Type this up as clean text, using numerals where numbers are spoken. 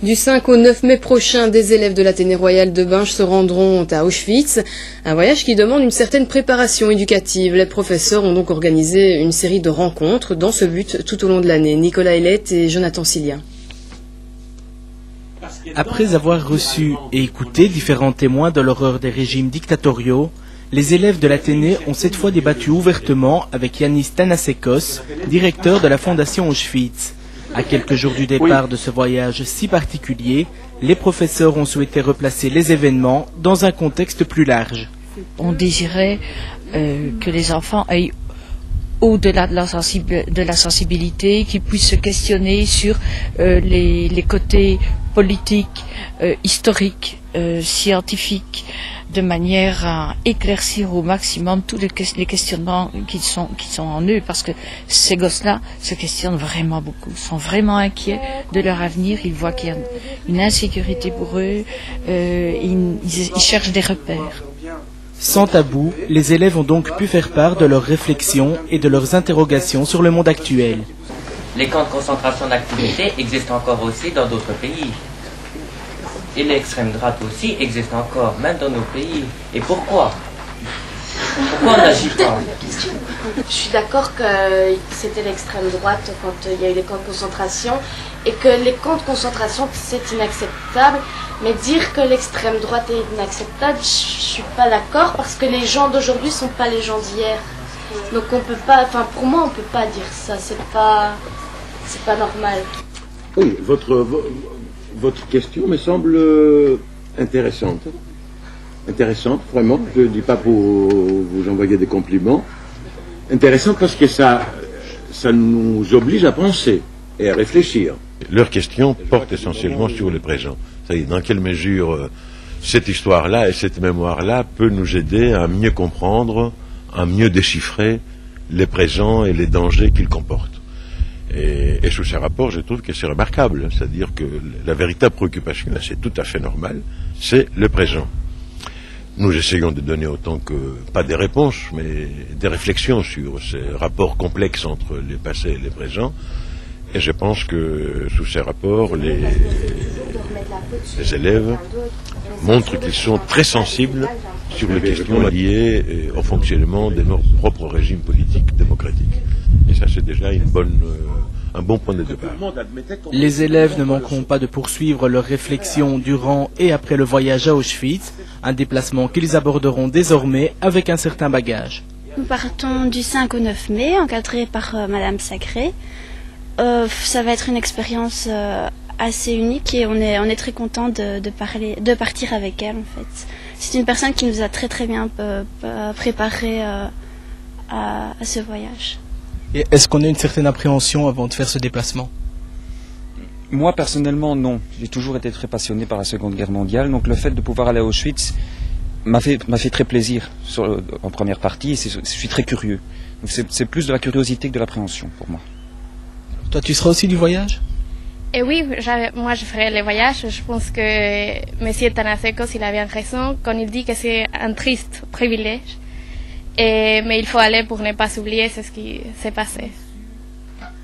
Du 5 au 9 mai prochain, des élèves de l'Athénée royal de Binche se rendront à Auschwitz, un voyage qui demande une certaine préparation éducative. Les professeurs ont donc organisé une série de rencontres dans ce but tout au long de l'année. Nicolas Hellette et Jonathan Sillia. Après avoir reçu et écouté différents témoins de l'horreur des régimes dictatoriaux, les élèves de l'Athénée ont cette fois débattu ouvertement avec Yannis Thanasekos, directeur de la fondation Auschwitz. À quelques jours du départ de ce voyage si particulier, les professeurs ont souhaité replacer les événements dans un contexte plus large. On désirait que les enfants aillent au-delà de la sensibilité, qu'ils puissent se questionner sur les côtés politiques, historiques, scientifiques, de manière à éclaircir au maximum tous les questionnements qui sont en eux, parce que ces gosses-là se questionnent vraiment beaucoup, sont vraiment inquiets de leur avenir, ils voient qu'il y a une insécurité pour eux, ils cherchent des repères. Sans tabou, les élèves ont donc pu faire part de leurs réflexions et de leurs interrogations sur le monde actuel. Les camps de concentration d'activité existent encore aussi dans d'autres pays. Et l'extrême droite aussi existe encore, même dans nos pays. Et pourquoi? Pourquoi on n'agit pas? Je suis d'accord que c'était l'extrême droite quand il y a eu les camps de concentration et que les camps de concentration c'est inacceptable, mais dire que l'extrême droite est inacceptable, je suis pas d'accord parce que les gens d'aujourd'hui sont pas les gens d'hier. Donc on peut pas, enfin pour moi on peut pas dire ça, c'est pas normal. Oui, votre question me semble intéressante. Intéressante, vraiment. Je ne dis pas pour vous envoyer des compliments. Intéressante parce que ça nous oblige à penser et à réfléchir. Leur question porte essentiellement sur le présent. C'est-à-dire dans quelle mesure cette histoire-là et cette mémoire-là peut nous aider à mieux comprendre, à mieux déchiffrer les présents et les dangers qu'ils comportent. Et sous ces rapports, je trouve que c'est remarquable. C'est-à-dire que la véritable préoccupation, c'est tout à fait normal, c'est le présent. Nous essayons de donner autant que, pas des réponses, mais des réflexions sur ces rapports complexes entre le passé et le présent. Et je pense que sous ces rapports, les élèves montrent qu'ils sont très sensibles sur les questions liées au fonctionnement de nos propres régimes politiques démocratiques. Et ça, c'est déjà un bon point de départ. Les élèves ne manqueront pas de poursuivre leurs réflexions durant et après le voyage à Auschwitz, un déplacement qu'ils aborderont désormais avec un certain bagage. Nous partons du 5 au 9 mai, encadrés par Madame Sacré. Ça va être une expérience assez unique et on est très content de partir avec elle en fait. C'est une personne qui nous a très très bien préparé à ce voyage. Et est-ce qu'on a une certaine appréhension avant de faire ce déplacement? Moi personnellement non. J'ai toujours été très passionné par la Seconde Guerre mondiale, donc le fait de pouvoir aller à Auschwitz m'a fait très plaisir en première partie et je suis très curieux. Donc c'est plus de la curiosité que de l'appréhension pour moi. Toi, tu seras aussi du voyage? Et oui, moi je ferai le voyage. Je pense que M. Thanasekos, il a bien raison quand il dit que c'est un triste privilège. Mais il faut aller pour ne pas oublier ce qui s'est passé.